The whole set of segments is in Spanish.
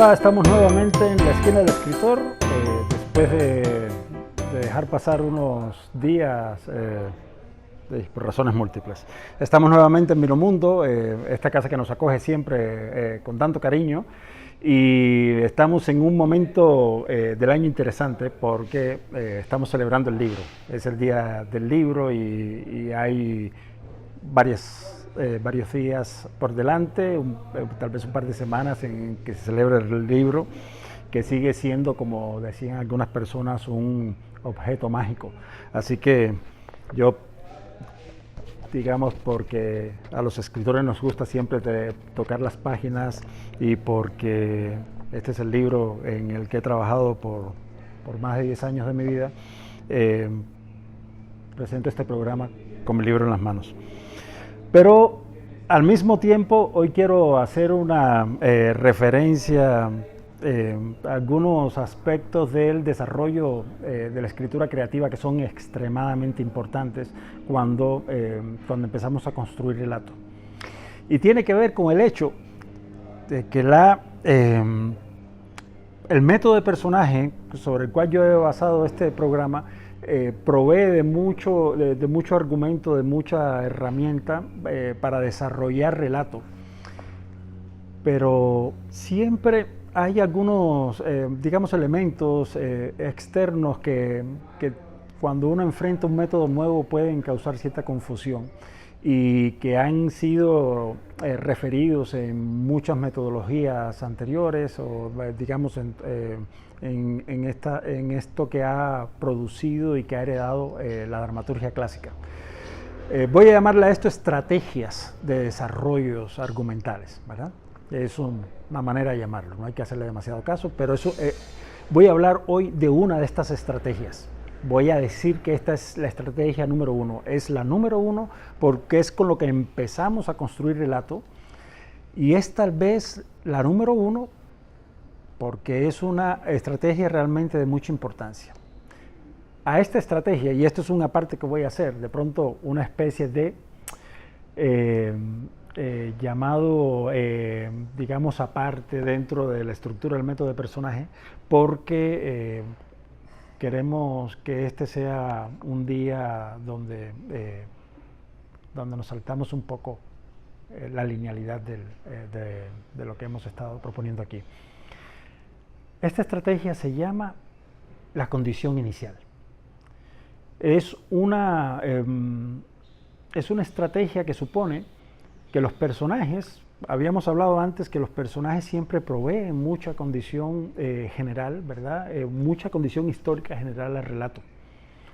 Hola, estamos nuevamente en la esquina del escritor, después de dejar pasar unos días por razones múltiples. Estamos nuevamente en Miromundo, esta casa que nos acoge siempre con tanto cariño, y estamos en un momento del año interesante porque estamos celebrando el libro. Es el día del libro y hay varios días por delante, tal vez un par de semanas en que se celebra el libro, que sigue siendo, como decían algunas personas, un objeto mágico. Así que yo, digamos, porque a los escritores nos gusta siempre tocar las páginas y porque este es el libro en el que he trabajado por más de 10 años de mi vida, presento este programa con mi libro en las manos. Pero al mismo tiempo hoy quiero hacer una referencia a algunos aspectos del desarrollo de la escritura creativa que son extremadamente importantes cuando empezamos a construir relato. Y tiene que ver con el hecho de que el método de personaje sobre el cual yo he basado este programa provee de mucho argumento, de mucha herramienta para desarrollar relato. Pero siempre hay algunos, digamos, elementos externos que cuando uno enfrenta un método nuevo pueden causar cierta confusión y que han sido referidos en muchas metodologías anteriores o digamos en esto que ha producido y que ha heredado la dramaturgia clásica. Voy a llamarle a esto estrategias de desarrollos argumentales, ¿verdad? Es una manera de llamarlo, no hay que hacerle demasiado caso, pero eso voy a hablar hoy de una de estas estrategias. Voy a decir que esta es la estrategia número uno. Es la número uno porque es con lo que empezamos a construir relato y es tal vez la número uno porque es una estrategia realmente de mucha importancia. A esta estrategia, y esto es una parte que voy a hacer, de pronto una especie de llamado, digamos, aparte dentro de la estructura del método de personaje, porque queremos que este sea un día donde nos saltamos un poco la linealidad de lo que hemos estado proponiendo aquí. Esta estrategia se llama la condición inicial. Es una estrategia que supone que los personajes, habíamos hablado antes que los personajes siempre proveen mucha condición general, ¿verdad? Mucha condición histórica general al relato.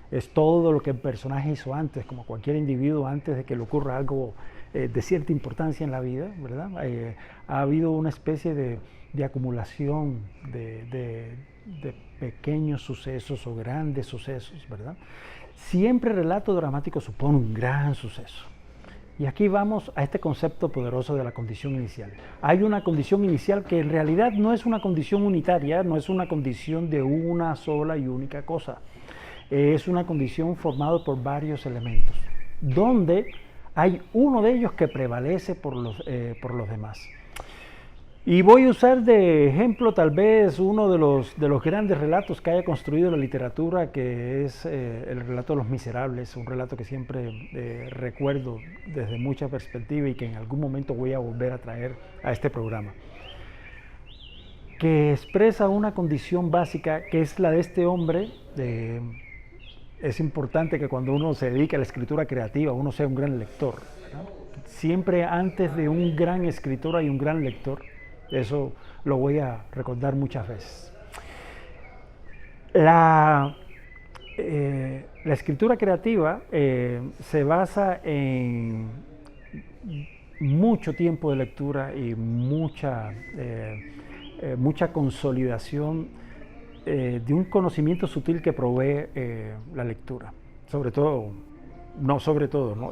Es todo lo que el personaje hizo antes, como cualquier individuo antes de que le ocurra algo de cierta importancia en la vida, ¿verdad? Ha habido una especie de acumulación de pequeños sucesos o grandes sucesos, ¿verdad? Siempre el relato dramático supone un gran suceso. Y aquí vamos a este concepto poderoso de la condición inicial. Hay una condición inicial que en realidad no es una condición unitaria, no es una condición de una sola y única cosa. Es una condición formada por varios elementos, donde hay uno de ellos que prevalece por los demás. Y voy a usar de ejemplo tal vez uno de los grandes relatos que haya construido la literatura, que es el relato de Los Miserables, un relato que siempre recuerdo desde mucha perspectiva y que en algún momento voy a volver a traer a este programa, que expresa una condición básica que es la de este hombre. Es importante que cuando uno se dedica a la escritura creativa uno sea un gran lector, ¿no? Siempre antes de un gran escritor hay un gran lector. Eso lo voy a recordar muchas veces. La escritura creativa se basa en mucho tiempo de lectura y mucha consolidación de un conocimiento sutil que provee la lectura. No,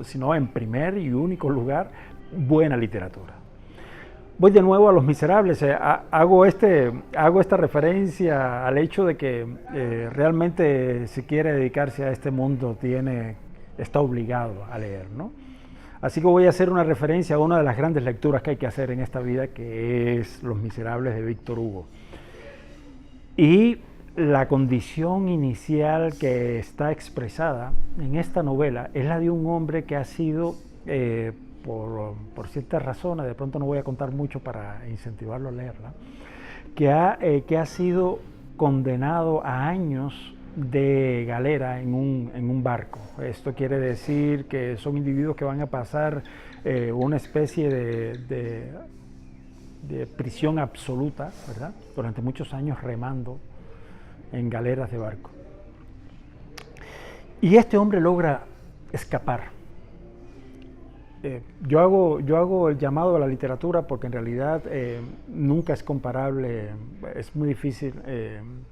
sino en primer y único lugar, buena literatura. Voy de nuevo a Los Miserables. Hago esta referencia al hecho de que realmente si quiere dedicarse a este mundo está obligado a leer, ¿no? Así que voy a hacer una referencia a una de las grandes lecturas que hay que hacer en esta vida, que es Los Miserables de Víctor Hugo. Y la condición inicial que está expresada en esta novela es la de un hombre que ha sido, por ciertas razones, de pronto no voy a contar mucho para incentivarlo a leerla, que ha sido condenado a años de galera en un barco. Esto quiere decir que son individuos que van a pasar una especie de prisión absoluta, ¿verdad? Durante muchos años remando en galeras de barco. Y este hombre logra escapar. Yo hago el llamado a la literatura porque en realidad nunca es comparable, es muy difícil,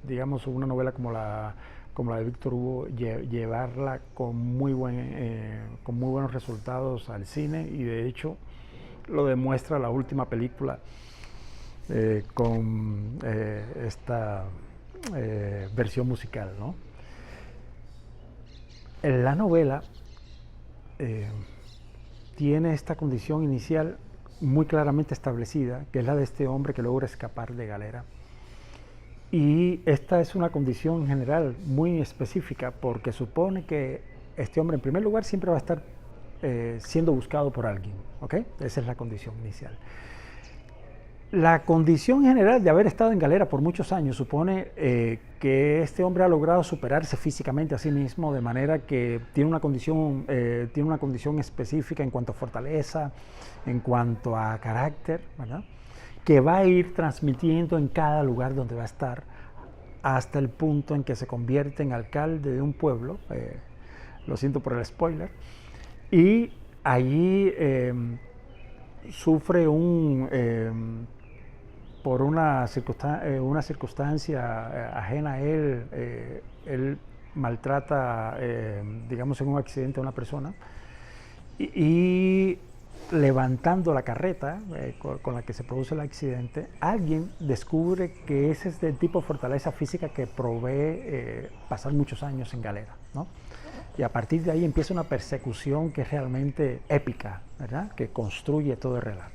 digamos, una novela como la de Víctor Hugo, llevarla con muy buenos resultados al cine, y de hecho lo demuestra la última película con esta versión musical, ¿no? En la novela tiene esta condición inicial muy claramente establecida, que es la de este hombre que logra escapar de galera. Y esta es una condición general muy específica, porque supone que este hombre, en primer lugar, siempre va a estar siendo buscado por alguien, ¿ok? Esa es la condición inicial. La condición general de haber estado en galera por muchos años supone que este hombre ha logrado superarse físicamente a sí mismo, de manera que tiene una condición específica en cuanto a fortaleza, en cuanto a carácter, ¿verdad?, que va a ir transmitiendo en cada lugar donde va a estar, hasta el punto en que se convierte en alcalde de un pueblo, lo siento por el spoiler, y allí sufre por una circunstancia ajena a él, él maltrata, digamos, en un accidente a una persona, y levantando la carreta con la que se produce el accidente, alguien descubre que ese es el tipo de fortaleza física que provee pasar muchos años en galera, ¿no? Y a partir de ahí empieza una persecución que es realmente épica, ¿verdad?, que construye todo el relato.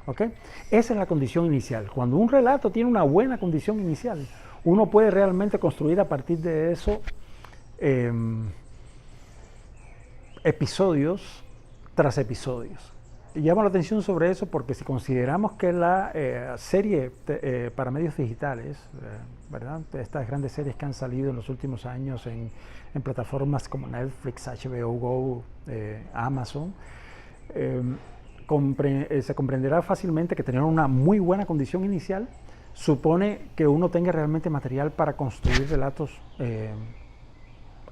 ¿Okay? Esa es la condición inicial. Cuando un relato tiene una buena condición inicial, uno puede realmente construir a partir de eso episodios tras episodios. Y llamo la atención sobre eso porque si consideramos que la serie para medios digitales, ¿verdad?, estas grandes series que han salido en los últimos años en plataformas como Netflix, HBO Go, Amazon, se comprenderá fácilmente que tener una muy buena condición inicial supone que uno tenga realmente material para construir relatos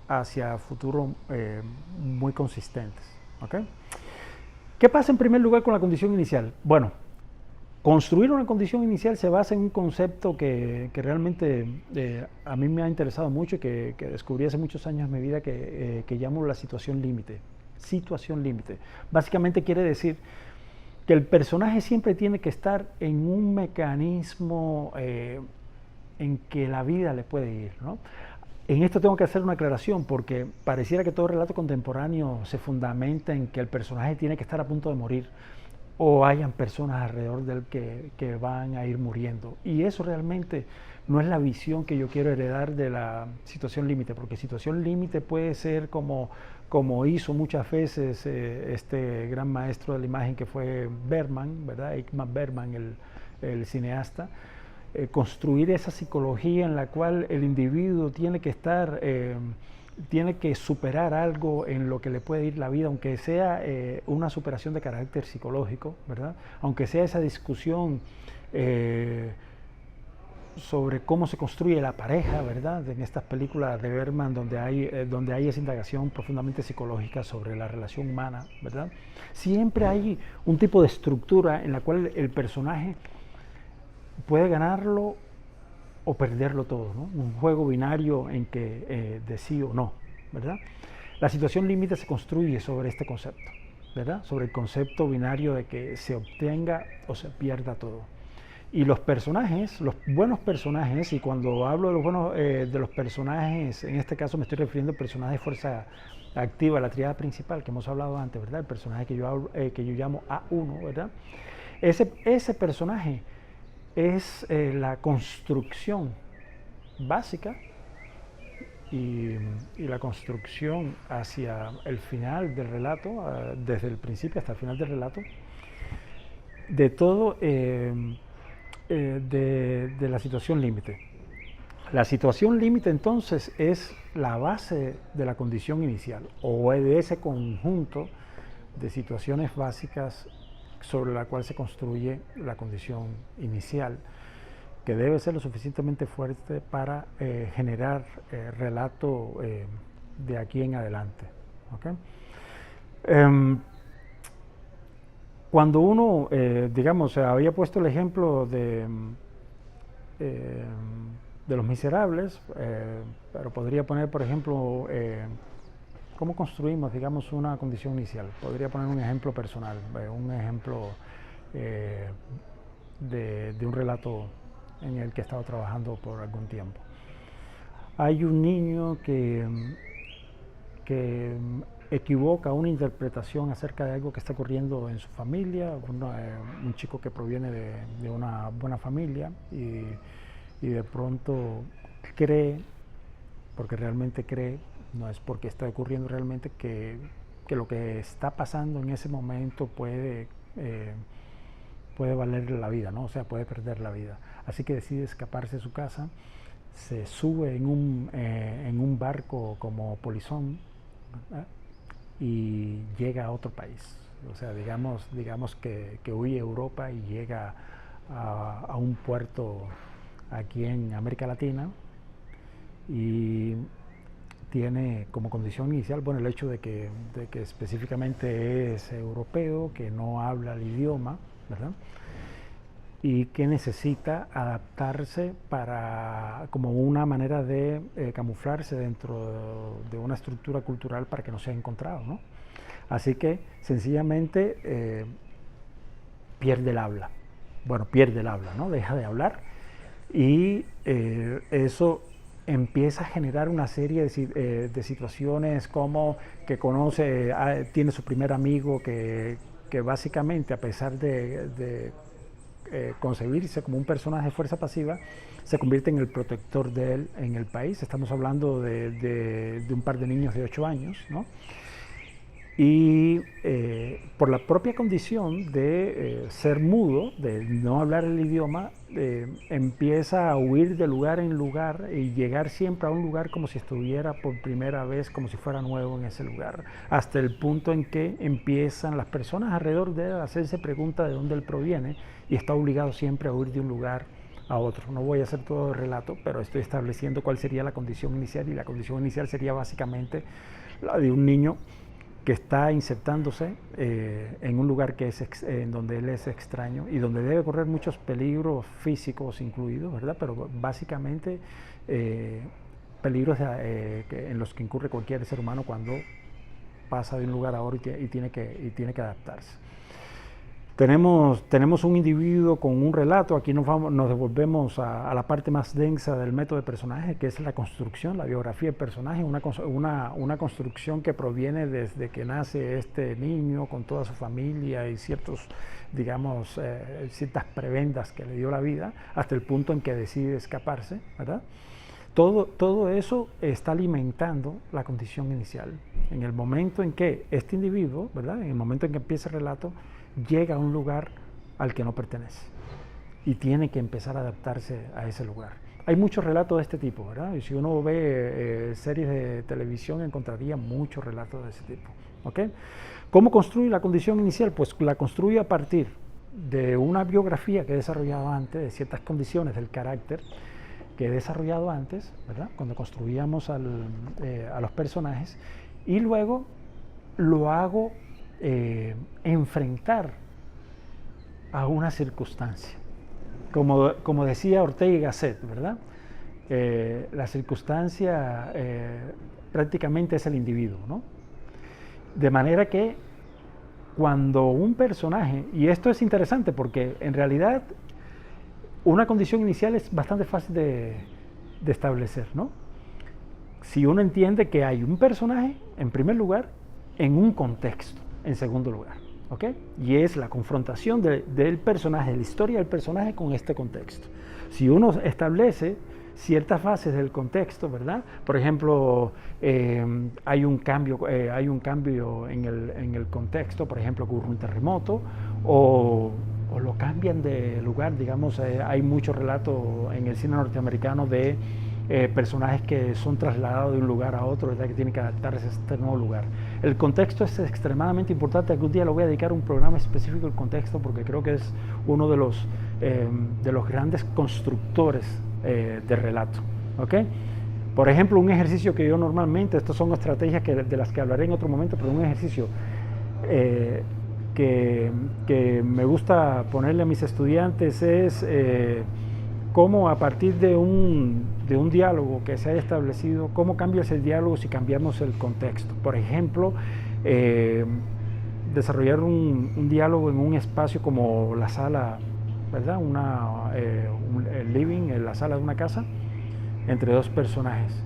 hacia futuro muy consistentes. ¿Okay? ¿Qué pasa en primer lugar con la condición inicial? Bueno, construir una condición inicial se basa en un concepto que realmente a mí me ha interesado mucho y que descubrí hace muchos años en mi vida, que llamo la situación límite. Situación límite. Básicamente quiere decir que el personaje siempre tiene que estar en un mecanismo en que la vida le puede ir, ¿no? En esto tengo que hacer una aclaración porque pareciera que todo relato contemporáneo se fundamenta en que el personaje tiene que estar a punto de morir o hayan personas alrededor de él que van a ir muriendo. Y eso realmente no es la visión que yo quiero heredar de la situación límite, porque situación límite puede ser como hizo muchas veces este gran maestro de la imagen que fue Bergman, ¿verdad? Ingmar Bergman, el cineasta, construir esa psicología en la cual el individuo tiene que estar, tiene que superar algo en lo que le puede ir la vida, aunque sea una superación de carácter psicológico, ¿verdad? Aunque sea esa discusión sobre cómo se construye la pareja, ¿verdad?, en estas películas de Bergman donde hay esa indagación profundamente psicológica sobre la relación humana, ¿verdad? Siempre hay un tipo de estructura en la cual el personaje puede ganarlo o perderlo todo, ¿no? Un juego binario en que de sí o no, ¿verdad? La situación límite se construye sobre este concepto, ¿verdad?, sobre el concepto binario de que se obtenga o se pierda todo. Y los personajes, los buenos personajes, y cuando hablo de los buenos de los personajes, en este caso me estoy refiriendo al personaje de fuerza activa, la triada principal que hemos hablado antes, ¿verdad? El personaje que yo llamo A1, ¿verdad? Ese personaje es la construcción básica y la construcción hacia el final del relato, desde el principio hasta el final del relato, de todo de la situación límite. La situación límite entonces es la base de la condición inicial o de ese conjunto de situaciones básicas sobre la cual se construye la condición inicial, que debe ser lo suficientemente fuerte para generar relato de aquí en adelante. ¿Okay? Cuando uno, digamos, había puesto el ejemplo de Los Miserables, pero podría poner, por ejemplo, cómo construimos, digamos, una condición inicial. Podría poner un ejemplo personal, un ejemplo de un relato en el que he estado trabajando por algún tiempo. Hay un niño que equivoca una interpretación acerca de algo que está ocurriendo en su familia, un chico que proviene de una buena familia y de pronto cree, porque realmente cree, no es porque está ocurriendo realmente, que lo que está pasando en ese momento puede valer la vida, ¿no? O sea, puede perder la vida. Así que decide escaparse de su casa, se sube en un barco como polizón, ¿verdad? Y llega a otro país. O sea, digamos que huye a Europa y llega a un puerto aquí en América Latina y tiene como condición inicial, bueno, el hecho de que específicamente es europeo, que no habla el idioma, ¿verdad? Y que necesita adaptarse como una manera de camuflarse dentro de una estructura cultural para que no sea encontrado, ¿no? Así que sencillamente pierde el habla. Bueno, pierde el habla, ¿no? Deja de hablar y eso empieza a generar una serie de situaciones como que tiene su primer amigo que básicamente, a pesar de concebirse como un personaje de fuerza pasiva, se convierte en el protector de él en el país. Estamos hablando de un par de niños de 8 años, ¿no? Y por la propia condición de ser mudo, de no hablar el idioma, empieza a huir de lugar en lugar y llegar siempre a un lugar como si estuviera por primera vez, como si fuera nuevo en ese lugar, hasta el punto en que empiezan las personas alrededor de él a hacerse preguntas de dónde él proviene y está obligado siempre a huir de un lugar a otro. No voy a hacer todo el relato, pero estoy estableciendo cuál sería la condición inicial, y la condición inicial sería básicamente la de un niño que está insertándose en un lugar en donde él es extraño y donde debe correr muchos peligros físicos incluidos, ¿verdad? Pero básicamente peligros en los que incurre cualquier ser humano cuando pasa de un lugar a otro y tiene que adaptarse. Tenemos un individuo con un relato. Aquí nos devolvemos a la parte más densa del método de personaje, que es la construcción, la biografía del personaje, una construcción que proviene desde que nace este niño con toda su familia y ciertas prebendas que le dio la vida, hasta el punto en que decide escaparse, ¿verdad? Todo eso está alimentando la condición inicial. En el momento en que este individuo, ¿verdad? En el momento en que empieza el relato, llega a un lugar al que no pertenece y tiene que empezar a adaptarse a ese lugar. Hay muchos relatos de este tipo, ¿verdad? Y si uno ve series de televisión encontraría muchos relatos de ese tipo. ¿Okay? ¿Cómo construye la condición inicial? Pues la construye a partir de una biografía que he desarrollado antes, de ciertas condiciones del carácter que he desarrollado antes, ¿verdad? Cuando construíamos a los personajes, y luego lo hago enfrentar a una circunstancia. Como decía Ortega y Gasset, ¿verdad? La circunstancia prácticamente es el individuo, ¿no? De manera que cuando un personaje, y esto es interesante porque en realidad una condición inicial es bastante fácil de establecer, ¿no? Si uno entiende que hay un personaje, en primer lugar, en un contexto, en segundo lugar, ¿ok? Y es la confrontación del personaje, de la historia del personaje con este contexto. Si uno establece ciertas fases del contexto, ¿verdad? Por ejemplo, hay un cambio en el contexto, por ejemplo, ocurre un terremoto o lo cambian de lugar, digamos, hay mucho relato en el cine norteamericano de personajes que son trasladados de un lugar a otro, ¿verdad? Que tienen que adaptarse a este nuevo lugar. El contexto es extremadamente importante. Algún día le voy a dedicar un programa específico al contexto porque creo que es uno de los grandes constructores de relato. ¿Okay? Por ejemplo, un ejercicio que yo normalmente, estas son estrategias de las que hablaré en otro momento, pero un ejercicio que me gusta ponerle a mis estudiantes es cómo a partir de un diálogo que se haya establecido, cómo cambia ese diálogo si cambiamos el contexto. Por ejemplo, desarrollar un diálogo en un espacio como la sala, ¿verdad? El living, la sala de una casa, entre dos personajes.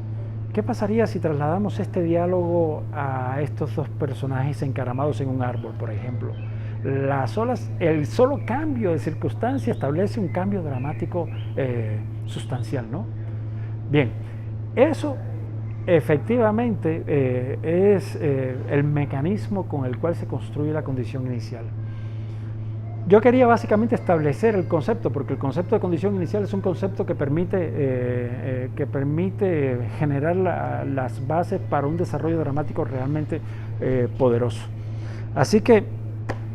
¿Qué pasaría si trasladamos este diálogo a estos dos personajes encaramados en un árbol, por ejemplo? El solo cambio de circunstancia establece un cambio dramático sustancial, ¿no? Bien, eso efectivamente es el mecanismo con el cual se construye la condición inicial. Yo quería básicamente establecer el concepto, porque el concepto de condición inicial es un concepto que permite generar las bases para un desarrollo dramático realmente poderoso. Así que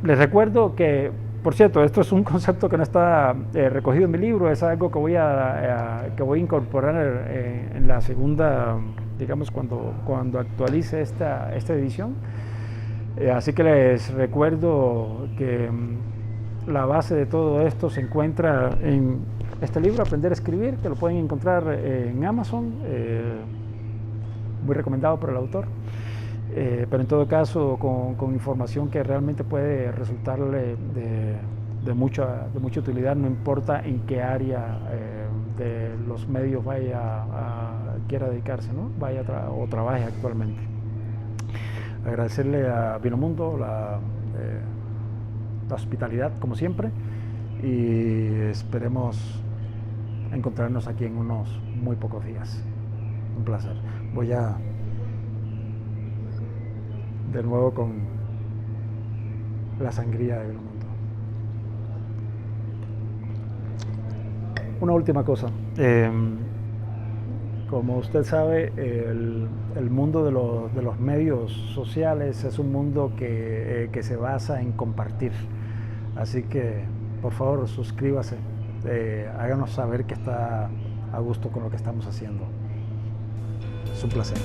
les recuerdo que, por cierto, esto es un concepto que no está recogido en mi libro, es algo que voy a incorporar en la segunda, digamos, cuando actualice esta edición. Así que les recuerdo que la base de todo esto se encuentra en este libro, Aprender a Escribir, que lo pueden encontrar en Amazon, muy recomendado por el autor, pero en todo caso con información que realmente puede resultarle de mucha utilidad, no importa en qué área de los medios quiera dedicarse, ¿no? O trabaje actualmente. Agradecerle a Vinomundo la hospitalidad, como siempre, y esperemos encontrarnos aquí en unos muy pocos días. Un placer. Voy de nuevo con la sangría de Vinomundo. Una última cosa. Como usted sabe, el mundo de los medios sociales es un mundo que se basa en compartir. Así que, por favor, suscríbase, háganos saber que está a gusto con lo que estamos haciendo. Es un placer.